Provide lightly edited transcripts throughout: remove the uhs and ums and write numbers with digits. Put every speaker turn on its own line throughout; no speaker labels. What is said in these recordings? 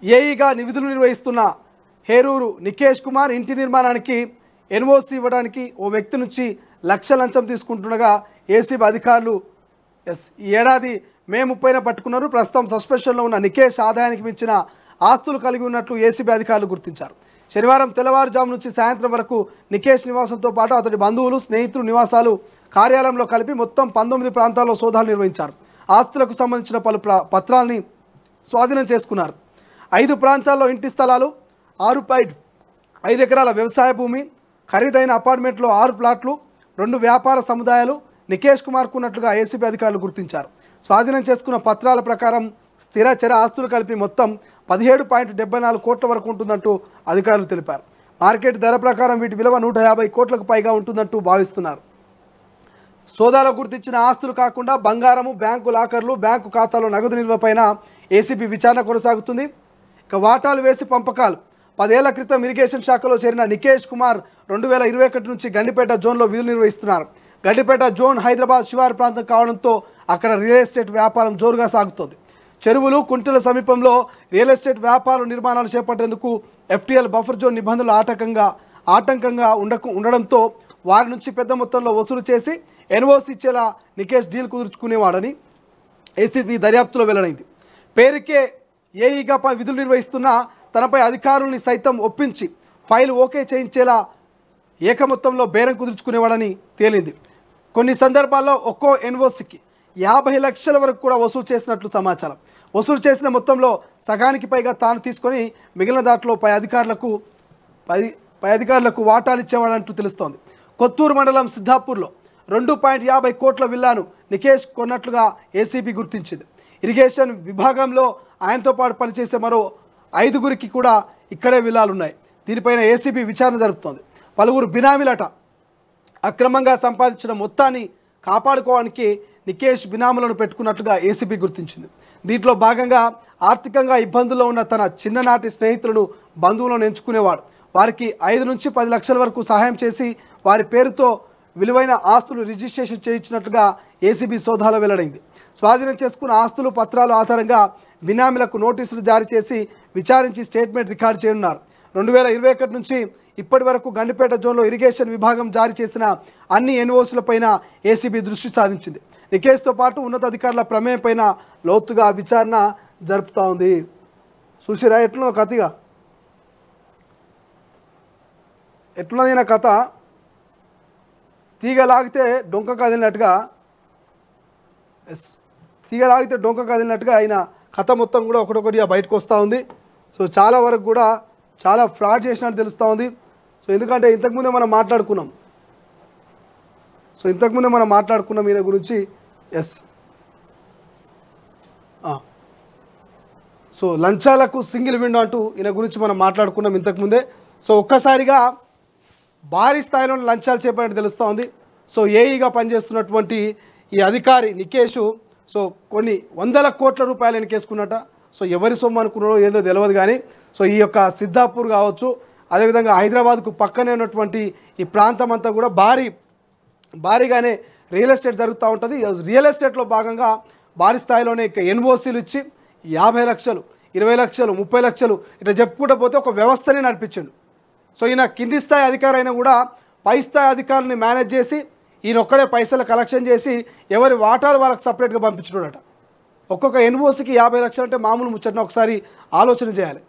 ఏఈగా విధులు నిర్వహిస్తున్న హేరూరు నికేష్ కుమార్ ఇంటి నిర్మాణానికి ఎన్ఓసి ఇవ్వడానికి ఓ వ్యక్తి నుంచి లక్ష లంచం తీసుకుంటుండగా ఏసీబీ అధికారులు ఈ ఏడాది మే 30న పట్టుకున్నారు. ప్రస్తుతం సస్పెన్షన్లో ఉన్న నికేష్ ఆదాయానికి మించిన ఆస్తులు కలిగి ఉన్నట్లు ఏసీబీ అధికారులు గుర్తించారు. శనివారం తెల్లవారుజాము నుంచి సాయంత్రం వరకు నికేష్ నివాసంతో పాటు అతడి బంధువులు స్నేహితులు నివాసాలు కార్యాలయంలో కలిపి మొత్తం 19 ప్రాంతాల్లో సోదాలు నిర్వహించారు. ఆస్తులకు సంబంధించిన పలు పత్రాలని స్వాధీనం చేసుకున్నారు. 5 ప్రాంతాల్లో ఇంటి స్థలాలు, 6.5 ఎకరాల వ్యవసాయ భూమి, ఖరీదైన అపార్ట్మెంట్లో 6 ప్లాట్లు, 2 వ్యాపార సముదాయాలు నికేష్ కుమార్కు ఉన్నట్లుగా ఏసీబీ అధికారులు గుర్తించారు. స్వాధీనం చేసుకున్న పత్రాల ప్రకారం స్థిర చర ఆస్తులు కలిపి మొత్తం 17.74 కోట్ల వరకు ఉంటుందంటూ అధికారులు తెలిపారు. మార్కెట్ ధర ప్రకారం వీటి విలువ 150 కోట్లకు పైగా ఉంటుందంటూ భావిస్తున్నారు. సోదాలో గుర్తించిన ఆస్తులు కాకుండా బంగారము, బ్యాంకు లాకర్లు, బ్యాంకు ఖాతాలో నగదు నిల్వపైన ఏసీబీ విచారణ కొనసాగుతుంది. ఇక వాటాలు వేసి పంపకాలు 10 ఏళ్ల క్రితం ఇరిగేషన్ శాఖలో చేరిన నికేష్ కుమార్ 2021 నుంచి గండిపేట జోన్లో విధులు నిర్వహిస్తున్నారు. గండిపేట జోన్ హైదరాబాద్ శివారు ప్రాంతం కావడంతో అక్కడ రియల్ ఎస్టేట్ వ్యాపారం జోరుగా సాగుతోంది. చెరువులు, కుంటల సమీపంలో రియల్ ఎస్టేట్ వ్యాపార నిర్మాణాలు చేపట్టేందుకు ఎఫ్టీఎల్ బఫర్ జోన్ నిబంధనలు ఆటంకంగా ఉండడంతో వారి నుంచి పెద్ద మొత్తంలో వసూలు చేసి ఎన్ఓసి ఇచ్చేలా నికేష్ డీల్ కుదుర్చుకునేవాడని ఏసీబీ దర్యాప్తులో వెల్లడైంది. పేరుకే ఏఈగా విధులు నిర్వహిస్తున్న తనపై అధికారుల్ని సైతం ఒప్పించి ఫైల్ ఓకే చేయించేలా ఏకమొత్తంలో బేరం కుదుర్చుకునేవాడని తేలింది. కొన్ని సందర్భాల్లో ఒక్కో ఎన్ఓసికి 50 లక్షల వరకు కూడా వసూలు చేసినట్లు సమాచారం. వసూలు చేసిన మొత్తంలో సగానికి పైగా తాను తీసుకొని మిగిలిన దాంట్లో పై అధికారులకు వాటాలు ఇచ్చేవాడంటూ తెలుస్తోంది. కొత్తూరు మండలం సిద్ధాపూర్లో 2.50 కోట్ల విల్లాను నికేష్ కొన్నట్లుగా ఏసీబీ గుర్తించింది. ఇరిగేషన్ విభాగంలో ఆయనతో పాటు పనిచేసే మరో 5గురికి కూడా ఇక్కడే విల్లాలున్నాయి. దీనిపైన ఏసీబీ విచారణ జరుపుతోంది. పలువురు బినామీలట అక్రమంగా సంపాదించిన మొత్తాన్ని కాపాడుకోవడానికి నికేష్ బినాములను పెట్టుకున్నట్లుగా ఏసీబీ గుర్తించింది. దీంట్లో భాగంగా ఆర్థికంగా ఇబ్బందుల్లో ఉన్న తన చిన్ననాటి స్నేహితులను, బంధువులను ఎంచుకునేవాడు. వారికి 5 నుంచి 10 లక్షల వరకు సహాయం చేసి వారి పేరుతో విలువైన ఆస్తులు రిజిస్ట్రేషన్ చేయించినట్లుగా ఏసీబీ సోదాలో వెల్లడైంది. స్వాధీనం చేసుకున్న ఆస్తులు, పత్రాల ఆధారంగా బినామీలకు నోటీసులు జారీ చేసి విచారించి స్టేట్మెంట్ రికార్డు చేయనున్నారు. 2021 నుంచి ఇప్పటి వరకు గండిపేట జోన్లో ఇరిగేషన్ విభాగం జారీ చేసిన అన్ని ఎన్ఓసీలపైన ఏసీబీ దృష్టి సాధించింది. నికేష్తో పాటు ఉన్నతాధికారుల ప్రమేయం పైన లోతుగా విచారణ జరుపుతూ ఉంది. చూసిరా ఎట్లున్న కథగా, ఎట్లున్నది నా కథ. తీగలాగితే డొంక కదిలినట్టుగా ఆయన కథ మొత్తం కూడా ఒకటొకటిగా బయటకు వస్తూ ఉంది. సో చాలా వరకు కూడా చాలా ఫ్రాడ్ చేసినట్టు తెలుస్తూ ఉంది. సో ఎందుకంటే ఇంతకుముందే మనం మాట్లాడుకున్నాం ఈయన గురించి. సో లంచాలకు సింగిల్ విండో అంటూ ఈయన గురించి మనం మాట్లాడుకున్నాం ఇంతకుముందే. సో ఒక్కసారిగా భారీ స్థాయిలో లంచాలు చేపట్టినట్టు తెలుస్తూ ఉంది. సో ఏఈగా పనిచేస్తున్నటువంటి ఈ అధికారి నికేష్ సో కొన్ని 100 కోట్ల రూపాయలు ఎన్నికేసుకున్నట. సో ఎవరి సొమ్ము అనుకున్నారో ఏదో తెలియదు కానీ సో ఈ యొక్క సిద్ధాపూర్ కావచ్చు, అదేవిధంగా హైదరాబాద్కు పక్కనే ఉన్నటువంటి ఈ ప్రాంతం అంతా కూడా భారీగానే రియల్ ఎస్టేట్ జరుగుతూ ఉంటుంది. రియల్ ఎస్టేట్లో భాగంగా భారీ స్థాయిలోనే ఎన్ఓసీలు ఇచ్చి 50 లక్షలు, 20 లక్షలు, 30 లక్షలు ఇట్లా చెప్పుకుంటూ పోతే ఒక వ్యవస్థనే నడిపించండు. సో ఈయన కింది స్థాయి అధికారి అయినా కూడా పై స్థాయి అధికారులని మేనేజ్ చేసి ఈయన ఒక్కడే పైసలు కలెక్షన్ చేసి ఎవరి వాటాలు వాళ్ళకి సపరేట్గా పంపించున్నాడట. ఒక్కొక్క ఎన్ఓసీకి 50 లక్షలు అంటే మామూలు ముచ్చటన ఒకసారి ఆలోచన చేయాలి.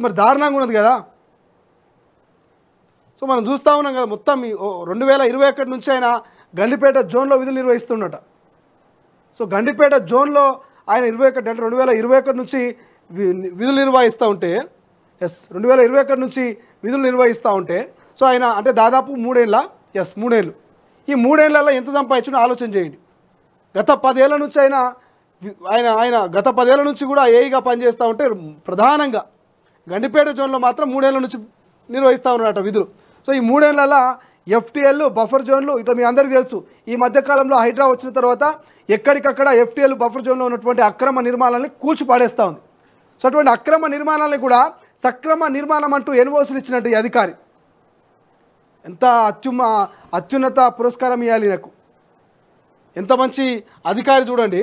మరి దారుణంగా ఉన్నది కదా. సో మనం చూస్తూ ఉన్నాం కదా, మొత్తం 2021 నుంచి ఆయన గండిపేట జోన్లో విధులు నిర్వహిస్తున్నట. సో గండిపేట జోన్లో ఆయన 2021 నుంచి విధులు నిర్వహిస్తూ ఉంటే 2021 నుంచి విధులు నిర్వహిస్తూ ఉంటే సో ఆయన అంటే దాదాపు 3 ఏళ్ళ 3 ఏళ్ళు. ఈ 3 ఏళ్లలో ఎంత సంపాదించునో ఆలోచన చేయండి. గత 10 ఏళ్ల నుంచి ఆయన గత 10 ఏళ్ల నుంచి కూడా ఏఈగా పనిచేస్తూ ఉంటే ప్రధానంగా గండిపేట జోన్లో మాత్రం 3 ఏళ్ల నుంచి నిర్వహిస్తూ ఉన్నారట విధులు. సో ఈ 3 ఏళ్లలో ఎఫ్టీఎల్, బఫర్ జోన్లు ఇట్లా మీ అందరికీ తెలుసు. ఈ మధ్యకాలంలో హైడ్రా వచ్చిన తర్వాత ఎక్కడికక్కడ ఎఫ్టీఎల్, బఫర్ జోన్లో ఉన్నటువంటి అక్రమ నిర్మాణాలని కూల్చి పాడేస్తూ ఉంది. సో అటువంటి అక్రమ నిర్మాణాలని కూడా సక్రమ నిర్మాణం అంటూ ఎన్ఓసీలు ఇచ్చినట్టు ఈ అధికారి ఎంత అత్యున్నత పురస్కారం ఇవ్వాలి నాకు. ఎంత మంచి అధికారి చూడండి.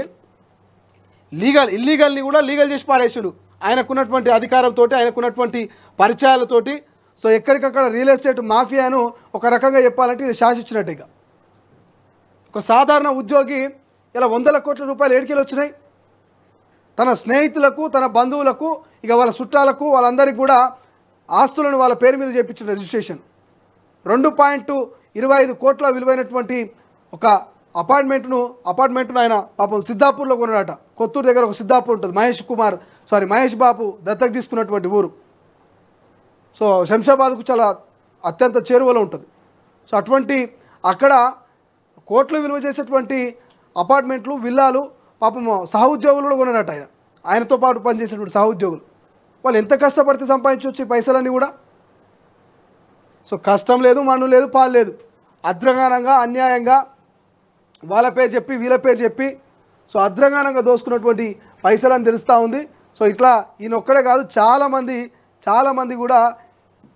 ఇల్లీగల్ని కూడా లీగల్ చేసి పాడేసాడు ఆయనకున్నటువంటి అధికారంతో, ఆయనకున్నటువంటి పరిచయాలతోటి సో ఎక్కడికక్కడ రియల్ ఎస్టేట్ మాఫియాను ఒక రకంగా చెప్పాలంటే ఇది శాసించినట్టు. ఇక ఒక సాధారణ ఉద్యోగి ఇలా 100 కోట్ల రూపాయలు ఏడికెళ్ళి వచ్చినాయి. తన స్నేహితులకు, తన బంధువులకు, ఇక వాళ్ళ చుట్టాలకు, వాళ్ళందరికీ కూడా ఆస్తులను వాళ్ళ పేరు మీద చేయించిన రిజిస్ట్రేషన్ 2.25 కోట్ల విలువైనటువంటి ఒక అపార్ట్మెంట్ను ఆయన పాపం సిద్ధాపూర్లో కొన్నాడట. కొత్తూరు దగ్గర ఒక సిద్ధాపూర్ ఉంటుంది, మహేష్ బాబు దత్తకు తీసుకున్నటువంటి ఊరు. సో శంషాబాద్కు చాలా అత్యంత చేరువలో ఉంటుంది. సో అటువంటి అక్కడ కోట్లు విలువ చేసేటువంటి అపార్ట్మెంట్లు, విల్లాలు పాపం సహోద్యోగులు కూడా కొన్నారట. ఆయనతో పాటు పనిచేసేటువంటి సహోద్యోగులు వాళ్ళు ఎంత కష్టపడితే సంపాదించవచ్చు ఈ పైసలన్నీ కూడా. సో కష్టం లేదు, మన్ను లేదు, పాలు లేదు, అద్రగానంగా అన్యాయంగా వాళ్ళ పేరు చెప్పి వీళ్ళ పేరు చెప్పి సో అద్రగానంగా దోసుకున్నటువంటి పైసలని తెలుస్తూ ఉంది. సో ఇట్లా ఈయన ఒక్కడే కాదు, చాలామంది కూడా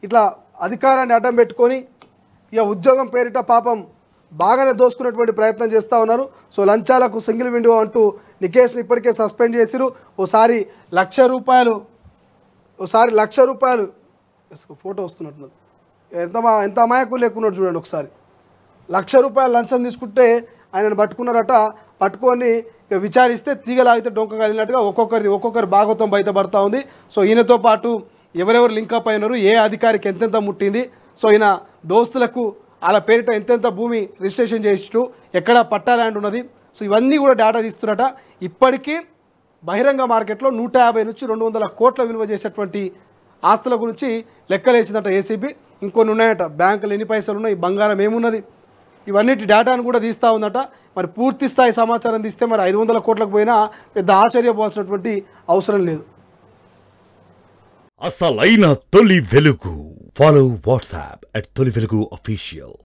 ఇట్లా అధికారాన్ని అడ్డం పెట్టుకొని ఇక ఉద్యోగం పేరిట పాపం బాగానే దోసుకున్నటువంటి ప్రయత్నం చేస్తూ ఉన్నారు. సో లంచాలకు సింగిల్ విండో అంటూ నికేష్ని ఇప్పటికే సస్పెండ్ చేసిరు. ఓసారి ₹1,00,000 ఫోటో వస్తున్నట్టున్నది, ఎంత అమాయకులు లేకున్నాడు చూడండి. ఒకసారి ₹1,00,000 లంచం తీసుకుంటే ఆయనను పట్టుకున్నారట. పట్టుకొని విచారిస్తే తీగలాగితే డొంక కదిలినట్టుగా ఒక్కొక్కరి భాగవతం బయటపడతా ఉంది. సో ఈయనతో పాటు ఎవరెవరు లింకప్ అయినారు, ఏ అధికారికి ఎంతెంత ముట్టింది, సో ఈయన దోస్తులకు వాళ్ళ పేరిట ఎంతెంత భూమి రిజిస్ట్రేషన్ చేసిట్టు, ఎక్కడ పట్టా ల్యాండ్ ఉన్నది, సో ఇవన్నీ కూడా డేటా తీస్తున్నట. ఇప్పటికీ బహిరంగ మార్కెట్లో 150 నుంచి 200 కోట్ల విలువ చేసేటువంటి ఆస్తుల గురించి లెక్కలేసిందట ఏసీబీ. ఇంకొన్ని ఉన్నాయట, బ్యాంకులు ఎన్ని పైసలు ఉన్నాయి, బంగారం ఏమున్నది, ఇవన్నిటి డేటాను కూడా తీస్తూ ఉందట. మరి పూర్తి స్థాయి సమాచారం తీస్తే మరి 500 కోట్లకు పోయినా పెద్ద ఆశ్చర్యపోవాల్సినటువంటి అవసరం లేదు.
అసలైన తొలి వెలుగు. ఫాలో వాట్సాప్ @తొలి వెలుగు official.